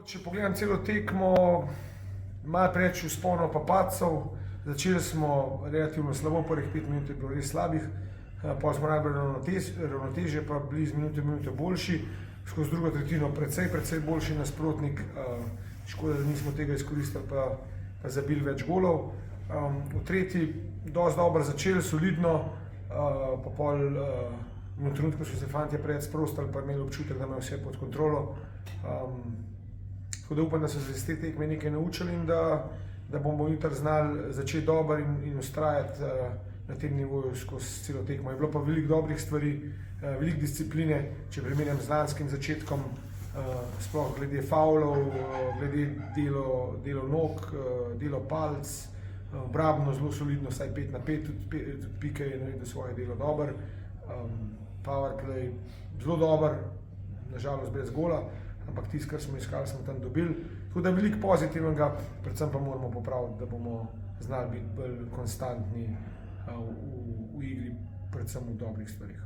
Če pogledam celo tekmo, malo preveč vzponov pa padcev. Začeli smo relativno slabo, prvih 5 minut je bilo res slabih, potem smo rabili ravnotežje, pa bili iz minute v minuto boljši. Skozi drugo tretjino precej boljši nasprotnik, škoda, da nismo tega izkoristili pa zabili več golov. V tretji dosti dobro začeli, solidno, pa pol v trenutku so se fantje preveč sprostili pa imeli občutek, da imajo vse pod kontrolo. Tako da upam, da so se iz te tekme nekaj naučili in da bomo jutri znali začeti dobro in vztrajati na tem nivoju skozi celo tekmo. Je bilo pa veliko dobrih stvari, veliko discipline, če primerjam z lanskim začetkom, sploh glede favlov, glede delo nog, delo palc, obrambno zelo solidno, vsaj 5 na 5, tudi Pike je naredil svoje delo dobro, powerplay zelo dober, nažalost brez gola, ampak tisto, kar smo iskali, smo tam dobili. Tako da je veliko pozitivnega, predvsem pa moramo popraviti, da bomo znali biti bolj konstantni v igri, predvsem v dobrih stvarih.